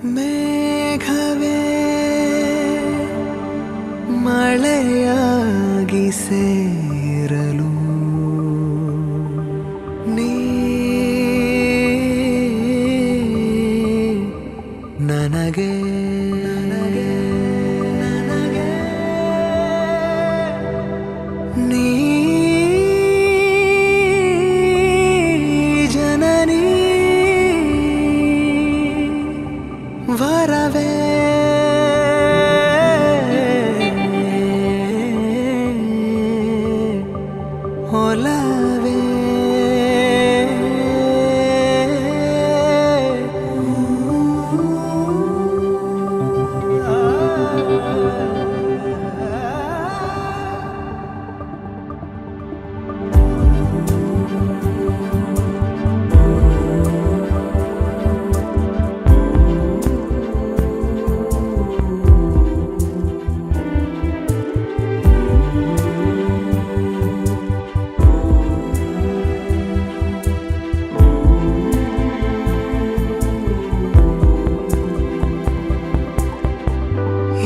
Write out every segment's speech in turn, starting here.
ಮೇಘವೇ ಮಳೆಯಾಗಿ ಸೇರಲು ನೀ ನನಗೆ ನೀ ಜನನಿ ವರವೇ ಒಲವೇ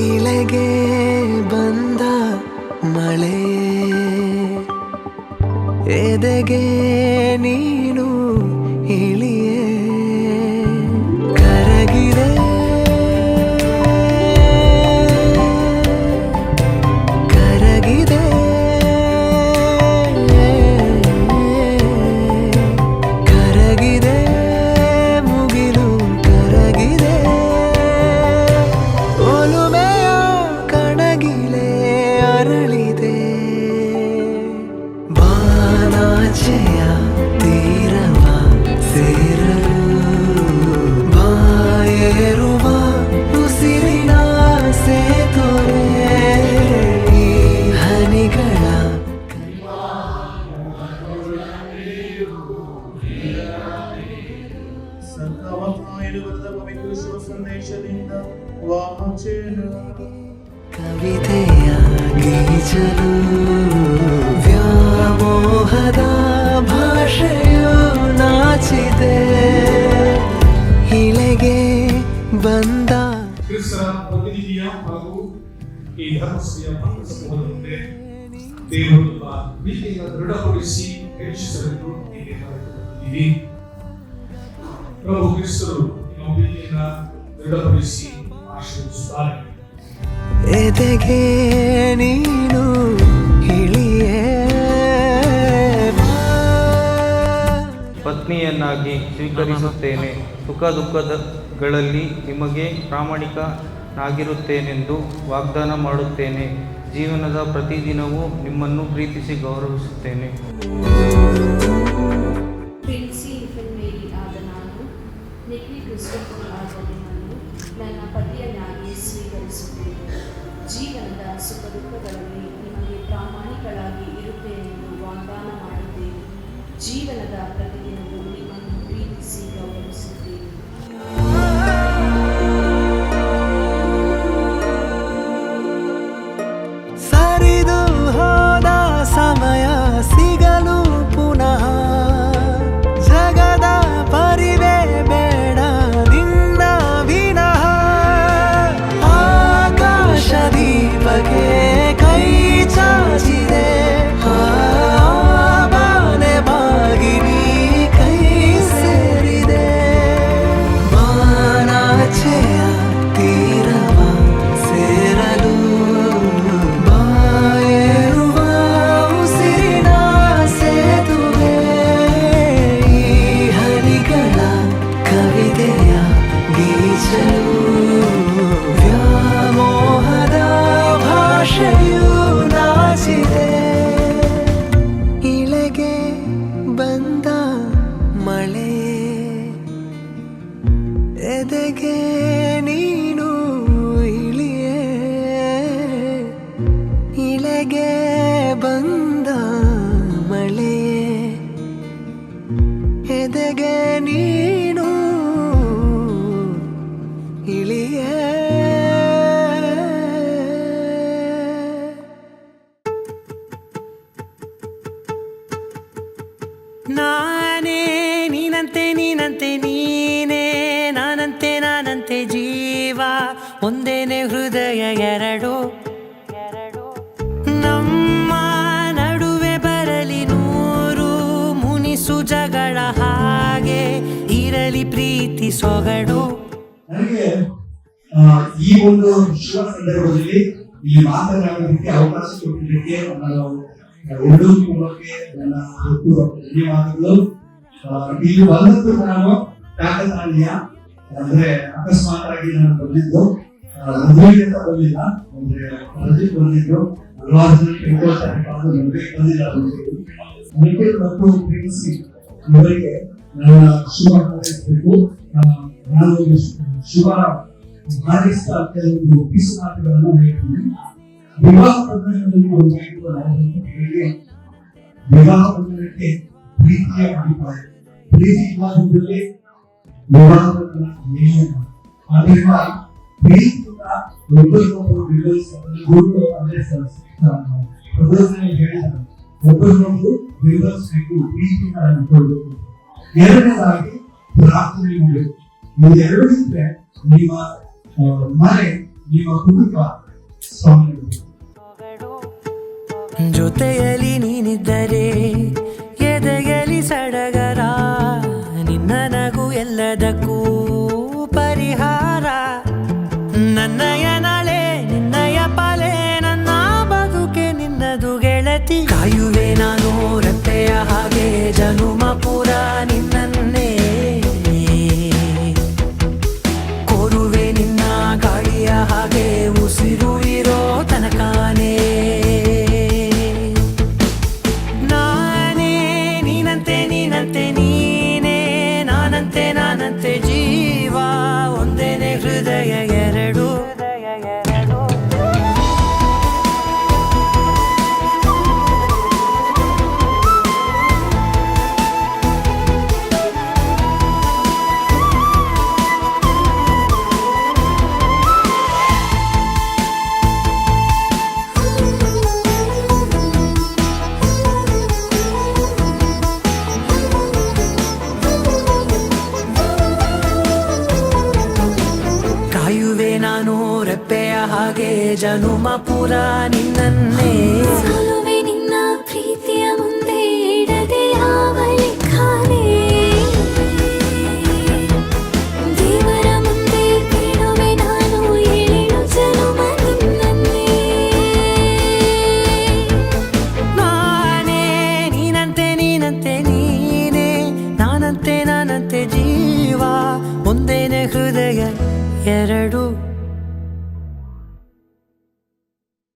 ಇಳೆಗೆ ಬಂದ ಮಳೆ ಎದೆಗೆ ನೀನು ಇಳಿಯೇ ಕರಗಿದೆ ಕರಗಿದೆ ಕರಗಿದೆ ಮುಗಿಲು ಕರಗಿದೆ ಒಲುಮೆಯ ಕಣಗಿಲೆ ಅರಳಿದೆ ಬಾನಾಚೆಯ ತೀರವ ಸೇರಲು ಬಾಯೇರುವ ಉಸಿರಿನ ಸೇತುವೆ ಈ ಹನಿಗಳ ಸಂದೇಶದಿಂದ ವಾಚನ ಕವಿತೆಯ ಗೀಚಲು ವ್ಯಾಮೋಹದ ಭಾಷೆಯು ನಾಚಿದೆ ಇಳೆಗೆ ಬಂದ ಕ್ರಿಸ್ತರ ಪ್ರತಿನಿಧಿಯ ಹಾಗೂ ಈ ಧರ್ಮಸ್ಥೆಯ ಸಮೂಹದಂತೆ ದೇವರ ಪ್ರೀತಿಯನ್ನು ದೃಢಪಡಿಸಿ ಹೆಚ್ಚಿಸಲು ಹೀಗೆ ಮಾಡಿಕೊಂಡಿದ್ದೀವಿ. ಪ್ರಭು ಕ್ರಿಸ್ತರು ನಿಮ್ಮ ಪ್ರೀತಿಯನ್ನು ದೃಢಪಡಿಸಿ ಆಶೀರ್ವದಿಸುತ್ತಾರೆ. ಎದೆಗೆ ನೀನು ಇಳಿಯೇ ಪತ್ನಿಯನ್ನಾಗಿ ಸ್ವೀಕರಿಸುತ್ತೇನೆ. ಸುಖ ದುಃಖಗಳಲ್ಲಿ ನಿಮಗೆ ಪ್ರಾಮಾಣಿಕನಾಗಿರುತ್ತೇನೆಂದು ವಾಗ್ದಾನ ಮಾಡುತ್ತೇನೆ. ಜೀವನದ ಪ್ರತಿದಿನವೂ ನಿಮ್ಮನ್ನು ಪ್ರೀತಿಸಿ ಗೌರವಿಸುತ್ತೇನೆ. ಪ್ರಿನ್ಸಿ ಮೇರಿ ಆದ ನಾನು, ನಿಖಿಲ್ ಕ್ರಿಸ್ಟೋಫರ್ ಆದ ನಿಮ್ಮನ್ನು ನನ್ನ ಪತಿಯನ್ನಾಗಿ ಸ್ವೀಕರಿಸುತ್ತೇನೆ. ಜೀವನದ ಸುಖ ದುಃಖಗಳಲ್ಲಿ ನಿಮಗೆ ಪ್ರಾಮಾಣಿಕಳಾಗಿ ಇರುತ್ತೇನೆಂದು ವಾಗ್ದಾನ ಮಾಡುತ್ತೇನೆ. ಜೀವನದ ಪ್ರತಿದಿನವೂ ನಿಮ್ಮನ್ನು ಪ್ರೀತಿಸಿ ಗೌರವಿಸುತ್ತೇನೆ. ಸರಿದು ಹೋದ ಸಮಯ ಸಿಗಲು ಪುನಃ ಜಗದ ಪರಿವೇ ಬೇಡ ನಿನ್ನ ವಿನಃ ಆಕಾಶ ದೀಪಕ್ಕೆ ಕೈ ಚಾಚಿದೆ ಬಾನೆ ಬಾಗಿನಿ ಕೈ ಸೇರಿದೆ ಬಾನಾಚೆಯ ತೀರವ ಸೇರಲು ಬಾಯೇರುವ ಉಸಿರಿನ ಸೇತುವೆ ಈ ಹನಿಗಳ ಕವಿತೆಯ ಗೀಚಲು ವ್ಯಾಮೋಹದ ಭಾಷೆಯು ನಾಚಿದೆ ಇಳೆಗೆ ಬಂದ ಮಳೆ ಎದೆಗೆ ನೀನು ಇಳಿಯೇ ಇಳೆಗೆ ಬಂದ ಮಳೆ ಎದೆಗೆ ನೀನು ಇಳಿಯೇ ನಾನೇ ನೀನಂತೆ ನೀನಂತೆ ನೀನೇ ನಾನಂತೆ ನಾನಂತೆ ಜೀ ಹೃದಯ ಎರಡು. ನಮ್ಮ ನಡುವೆ ಬರಲಿ ನೂರು ಮುನಿಸು ಜಗಳ, ಹಾಗೆ ಇರಲಿ ಪ್ರೀತಿ ಸೊಗಡು. ನನಗೆ ಈ ಒಂದು ಶುಭ ಸಂದರ್ಭದಲ್ಲಿ ಇಲ್ಲಿ ಮಾತನಾಡೋದಕ್ಕೆ ಅವಕಾಶ ಕೊಟ್ಟಿದ್ದಕ್ಕೆ ನಾನು ಎರಡೂ ಕುಟುಂಬಕ್ಕೆ ನನ್ನ ಧನ್ಯವಾದಗಳು. ಇಲ್ಲಿ ಬಂದದ್ದು ನಾನು ಕಾಕತಾಳೀಯ, ಅಂದ್ರೆ ಅಕಸ್ಮಾತ್ ಆಗಿ ನಾನು ಬಂದಿದ್ದು, ಮದುವೆಗೆ ಅಂತ ಬಂದಿಲ್ಲ, ಅಂದ್ರೆ ರಜೆಗೆ ಬಂದಿದ್ದು. ಹಲವಾರು ಜನ ಕೇಳ್ಕೊಳ್ತಾರೆ ಮದುವೆಗೆ ಬಂದಿಲ್ಲ ಅದಕ್ಕೆ ಮತ್ತು ಪ್ರೀತಿಸಿ ಇವರಿಗೆ ನನ್ನ ಶುಭ ಹಾರೈಸಬೇಕು. ನಾನು ಶುಭ ಹಾರೈಸಿದ ಕೆಲವು ಪಿಸು ಮಾತುಗಳನ್ನು ಹೇಳ್ತೀನಿ. ವಿವಾಹ ಬಂಧನದಲ್ಲಿ ಒಂದು ಹೇಳಿ, ವಿವಾಹ ಬಂಧನಕ್ಕೆ ಪ್ರೀತಿಯ ಅಭಿಪ್ರಾಯ, ಪ್ರೀತಿ ಇಲ್ಲದಿದ್ದಲ್ಲಿ ವಿವಾಹ ಬಂಧನ ಏನಿಲ್ಲ. ಆದ್ದರಿಂದ ಪ್ರೀತಿಯಿಂದ ಒಬ್ಬರಿಗೊಬ್ಬರು ವಿರೋಧಿಸಬೇಕು. ಅಂದ್ರೆ ಪ್ರಬೋಧನೆ ಹೇಳಿದ್ದಾರೆ, ಒಬ್ಬರಿಗೊಬ್ಬರು ವಿರೋಧಿಸಬೇಕು, ಪ್ರೀತಿಯಿಂದ ಅನ್ಕೊಳ್ಬೇಕು. ಎರಡನೇದಾಗಿ ಪ್ರಾರ್ಥನೆ ಮಾಡಬೇಕು. ಇವೆರಡೂ ಇದ್ರೆ ನಿಮ್ಮ ಮನೆ, ನಿಮ್ಮ ಕುಟುಂಬ ಸ್ವಾಮಿ. ಜೊತೆಯಲ್ಲಿ ನೀನಿದ್ದರೆ ಎದೆಯಲಿ ಸಡಗರ, ನಿನ್ನ ನಗು ಎಲ್ಲದಕ್ಕೂ ಪರಿಹಾರ. ನನ್ನಯ ನಾಳೆ ನಿನ್ನಯ ಪಾಲೆ, ನನ್ನ ಬದುಕೆ ನಿನ್ನದು ಗೆಳತಿ. ಕಾಯುವೆ ನಾನು ರತ್ತೆಯ ಹಾಗೆ ಜನುಮ ಪೂರ ನಿನ್ನನ್ನೇ, ಕೋರುವೆ ನಿನ್ನ ಗಾಳಿಯ ಹಾಗೆ ಉಸಿರು ಇರೋ ತನಕಾನೇ. ನಾನೇ ನೀನಂತೆ ನೀನಂತೆ ನೀನೇ, ನಾನಂತೆ ನಾನಂತೆ ಜೀವ, ಒಂದೇನೆ ಹೃದಯ ಎರಡು. ಕಾಯುವೆ ನಾನು ರೆಪ್ಪೆಯ ಹಾಗೆ ಜನುಮ ಪುರ ನಿನ್ನನ್ನೇ. ಸೋಲುವೆ ನಿನ್ನ ಪ್ರೀತಿಯ ಮುಂದೆ ಇಡದೆ ಯಾವ ಲೆಕ್ಕನೇ, ದೇವರ ಮುಂದೆ ಬೇಡುವೆ ನಾನು ಏಳು ಜನುಮ ನಿನ್ನನ್ನೇ. ನಾನೇ ನೀನಂತೆ ನೀನಂತೆ ನೀನೇ, ನಾನಂತೆ ನಾನಂತೆ ಜೀವ, ಒಂದೇನೆ ಹೃದಯ ಎರಡು.